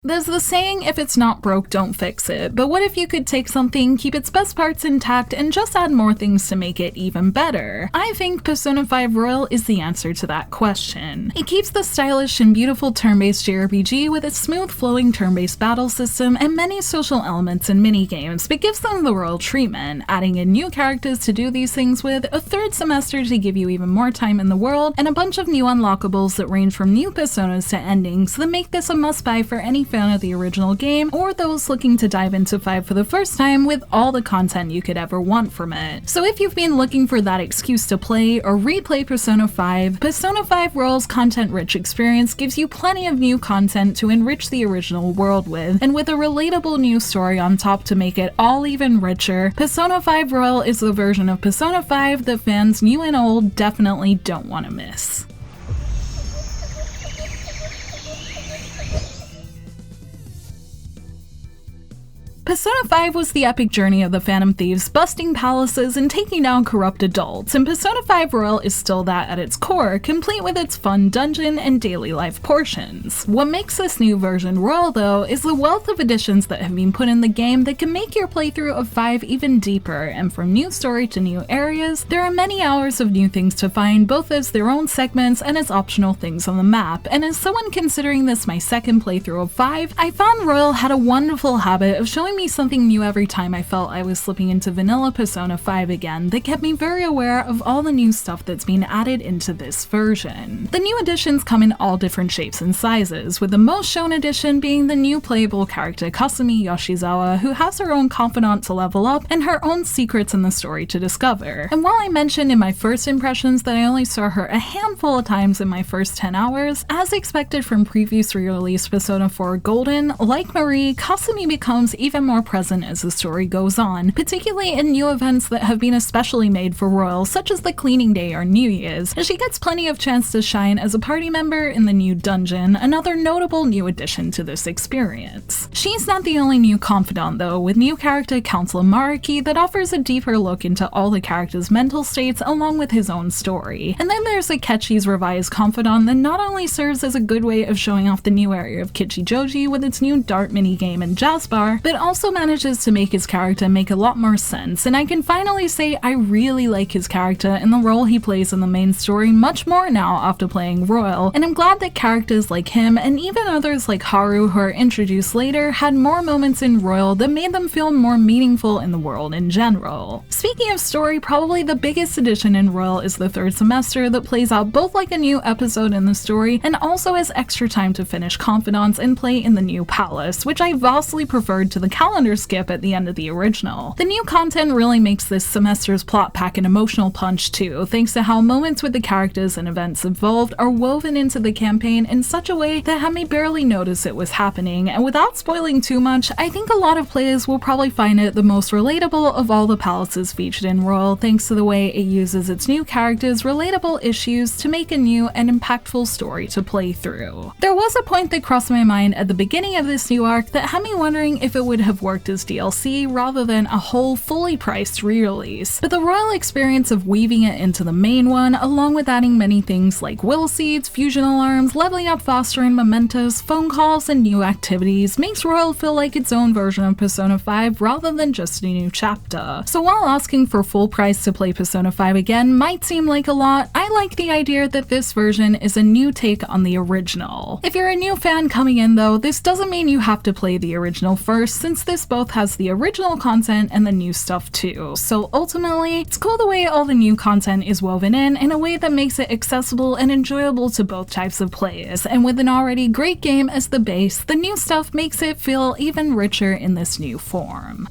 There's the saying, if it's not broke, don't fix it, but what if you could take something, keep its best parts intact, and just add more things to make it even better? I think Persona 5 Royal is the answer to that question. It keeps the stylish and beautiful turn-based JRPG with its smooth flowing turn-based battle system and many social elements and minigames, but gives them the royal treatment, adding in new characters to do these things with, a third semester to give you even more time in the world, and a bunch of new unlockables that range from new personas to endings that make this a must-buy for any fan of the original game, or those looking to dive into 5 for the first time with all the content you could ever want from it. So if you've been looking for that excuse to play or replay Persona 5 Royal's content-rich experience gives you plenty of new content to enrich the original world with, and with a relatable new story on top to make it all even richer, Persona 5 Royal is the version of Persona 5 that fans new and old definitely don't want to miss. Persona 5 was the epic journey of the Phantom Thieves busting palaces and taking down corrupt adults, and Persona 5 Royal is still that at its core, complete with its fun dungeon and daily life portions. What makes this new version Royal though is the wealth of additions that have been put in the game that can make your playthrough of 5 even deeper, and from new story to new areas, there are many hours of new things to find both as their own segments and as optional things on the map, and as someone considering this my second playthrough of 5, I found Royal had a wonderful habit of showing me something new every time I felt I was slipping into vanilla Persona 5 again that kept me very aware of all the new stuff that's been added into this version. The new additions come in all different shapes and sizes, with the most shown addition being the new playable character Kasumi Yoshizawa, who has her own confidant to level up and her own secrets in the story to discover. And while I mentioned in my first impressions that I only saw her a handful of times in my first 10 hours, as expected from previous re-release Persona 4 Golden, like Marie, Kasumi becomes even more present as the story goes on, particularly in new events that have been especially made for Royal, such as the Cleaning Day or New Year's, and she gets plenty of chance to shine as a party member in the new dungeon, another notable new addition to this experience. She's not the only new confidant though, with new character Counselor Mariki that offers a deeper look into all the characters' mental states along with his own story. And then there's Akechi's revised confidant that not only serves as a good way of showing off the new area of Kichijoji with its new dart minigame and jazz bar, but also manages to make his character make a lot more sense, and I can finally say I really like his character and the role he plays in the main story much more now after playing Royal, and I'm glad that characters like him and even others like Haru who are introduced later had more moments in Royal that made them feel more meaningful in the world in general. Speaking of story, probably the biggest addition in Royal is the third semester that plays out both like a new episode in the story and also has extra time to finish Confidants and play in the new palace, which I vastly preferred to the calendar skip at the end of the original. The new content really makes this semester's plot pack an emotional punch too, thanks to how moments with the characters and events involved are woven into the campaign in such a way that had me barely notice it was happening, and without spoiling too much, I think a lot of players will probably find it the most relatable of all the palaces featured in Royal thanks to the way it uses its new characters' relatable issues to make a new and impactful story to play through. There was a point that crossed my mind at the beginning of this new arc that had me wondering if it would have worked as DLC rather than a whole fully priced re-release, but the Royal experience of weaving it into the main one, along with adding many things like will seeds, fusion alarms, leveling up faster in mementos, phone calls, and new activities, makes Royal feel like its own version of Persona 5 rather than just a new chapter. So while asking for full price to play Persona 5 again might seem like a lot, I like the idea that this version is a new take on the original. If you're a new fan coming in though, this doesn't mean you have to play the original first, since this both has the original content and the new stuff too. So ultimately, it's cool the way all the new content is woven in a way that makes it accessible and enjoyable to both types of players, and with an already great game as the base, the new stuff makes it feel even richer in this new form.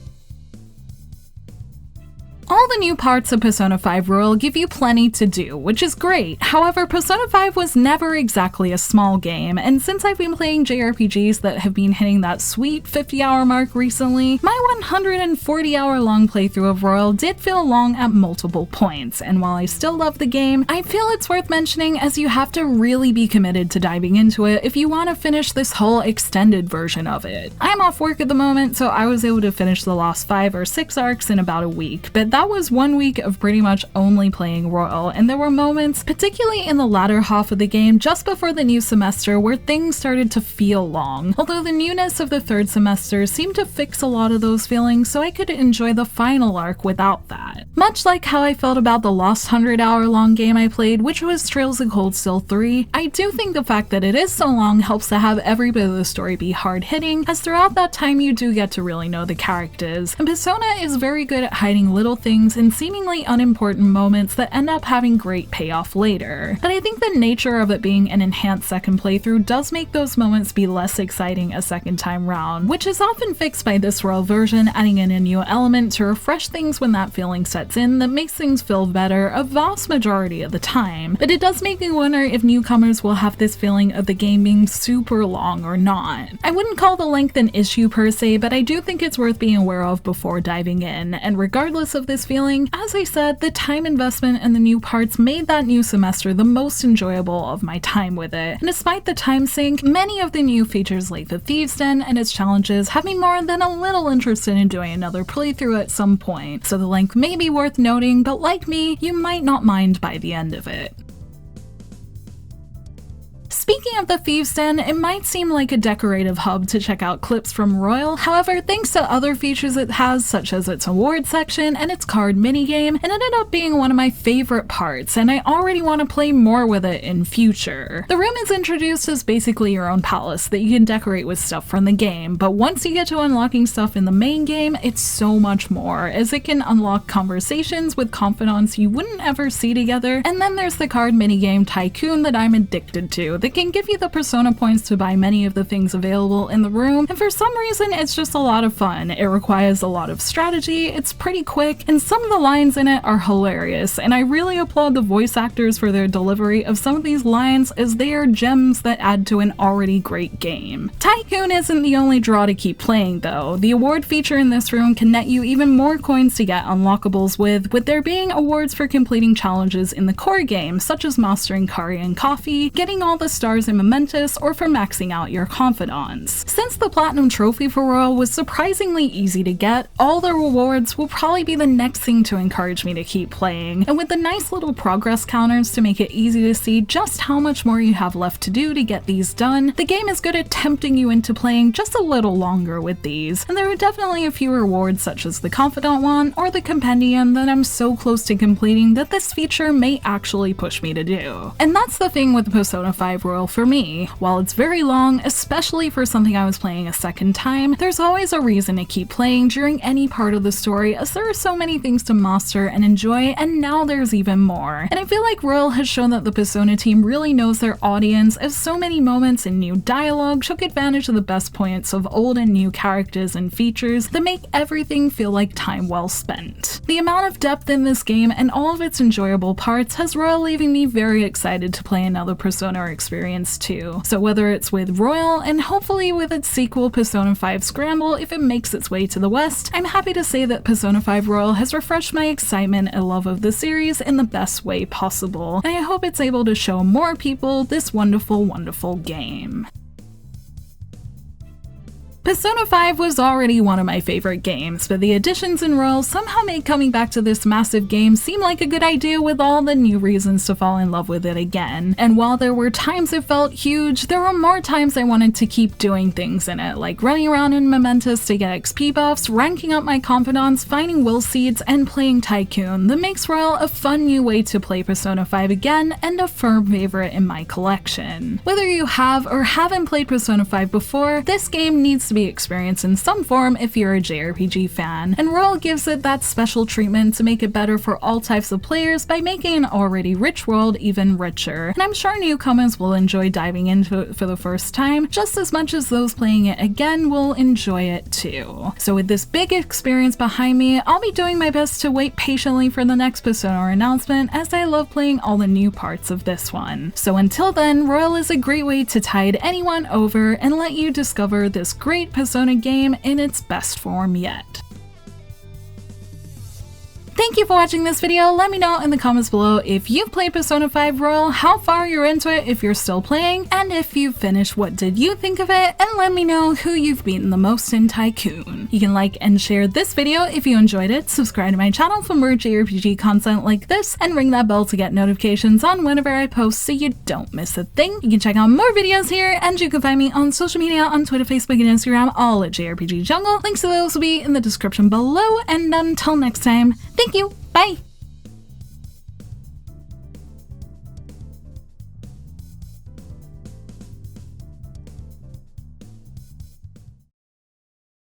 All the new parts of Persona 5 Royal give you plenty to do, which is great. However, Persona 5 was never exactly a small game, and since I've been playing JRPGs that have been hitting that sweet 50-hour mark recently, my 140-hour long playthrough of Royal did feel long at multiple points, and while I still love the game, I feel it's worth mentioning as you have to really be committed to diving into it if you want to finish this whole extended version of it. I'm off work at the moment, so I was able to finish the last 5 or 6 arcs in about a week, but that was 1 week of pretty much only playing Royal, and there were moments, particularly in the latter half of the game just before the new semester, where things started to feel long. Although the newness of the third semester seemed to fix a lot of those feelings, so I could enjoy the final arc without that. Much like how I felt about the lost 100-hour-long game I played, which was Trails of Cold Steel 3, I do think the fact that it is so long helps to have every bit of the story be hard-hitting, as throughout that time you do get to really know the characters, and Persona is very good at hiding little things and seemingly unimportant moments that end up having great payoff later. But I think the nature of it being an enhanced second playthrough does make those moments be less exciting a second time round, which is often fixed by this Royal version adding in a new element to refresh things when that feeling sets in that makes things feel better a vast majority of the time. But it does make me wonder if newcomers will have this feeling of the game being super long or not. I wouldn't call the length an issue per se, but I do think it's worth being aware of before diving in, and regardless of this feeling, as I said, the time investment and the new parts made that new semester the most enjoyable of my time with it. And despite the time sink, many of the new features like the Thieves Den and its challenges have me more than a little interested in doing another playthrough at some point, so the length may be worth noting, but like me, you might not mind by the end of it. Speaking of the Thieves Den, it might seem like a decorative hub to check out clips from Royal, however, thanks to other features it has, such as its award section and its card minigame, it ended up being one of my favorite parts, and I already want to play more with it in future. The room is introduced as basically your own palace that you can decorate with stuff from the game, but once you get to unlocking stuff in the main game, it's so much more, as it can unlock conversations with confidants you wouldn't ever see together, and then there's the card minigame Tycoon that I'm addicted to, that can give you the Persona points to buy many of the things available in the room, and for some reason it's just a lot of fun. It requires a lot of strategy, it's pretty quick, and some of the lines in it are hilarious, and I really applaud the voice actors for their delivery of some of these lines, as they are gems that add to an already great game. Tycoon isn't the only draw to keep playing though. The award feature in this room can net you even more coins to get unlockables with there being awards for completing challenges in the core game, such as mastering Curry and Coffee, getting all the stars in Momentous, or for maxing out your confidants. Since the Platinum Trophy for Royal was surprisingly easy to get, all the rewards will probably be the next thing to encourage me to keep playing, and with the nice little progress counters to make it easy to see just how much more you have left to do to get these done, the game is good at tempting you into playing just a little longer with these, and there are definitely a few rewards such as the Confidant one or the Compendium that I'm so close to completing that this feature may actually push me to do. And that's the thing with Persona 5 Royal for me. While it's very long, especially for something I was playing a second time, there's always a reason to keep playing during any part of the story, as there are so many things to master and enjoy, and now there's even more. And I feel like Royal has shown that the Persona team really knows their audience, as so many moments in new dialogue took advantage of the best points of old and new characters and features that make everything feel like time well spent. The amount of depth in this game and all of its enjoyable parts has Royal leaving me very excited to play another Persona experience too. So whether it's with Royal, and hopefully with its sequel Persona 5 Scramble if it makes its way to the West, I'm happy to say that Persona 5 Royal has refreshed my excitement and love of the series in the best way possible, and I hope it's able to show more people this wonderful, wonderful game. Persona 5 was already one of my favorite games, but the additions in Royal somehow made coming back to this massive game seem like a good idea with all the new reasons to fall in love with it again. And while there were times it felt huge, there were more times I wanted to keep doing things in it, like running around in Momentous to get XP buffs, ranking up my confidants, finding will seeds, and playing Tycoon. That makes Royal a fun new way to play Persona 5 again, and a firm favorite in my collection. Whether you have or haven't played Persona 5 before, this game needs to be experienced in some form if you're a JRPG fan, and Royal gives it that special treatment to make it better for all types of players by making an already rich world even richer, and I'm sure newcomers will enjoy diving into it for the first time just as much as those playing it again will enjoy it too. So with this big experience behind me, I'll be doing my best to wait patiently for the next Persona announcement, as I love playing all the new parts of this one. So until then, Royal is a great way to tide anyone over and let you discover this great Persona game in its best form yet. Thank you for watching this video. Let me know in the comments below if you've played Persona 5 Royal, how far you're into it if you're still playing, and if you've finished, what did you think of it, and let me know who you've beaten the most in Tycoon. You can like and share this video if you enjoyed it, subscribe to my channel for more JRPG content like this, and ring that bell to get notifications on whenever I post so you don't miss a thing. You can check out more videos here, and you can find me on social media on Twitter, Facebook, and Instagram, all at JRPG Jungle. Links to those will be in the description below, and until next time, thank you, bye!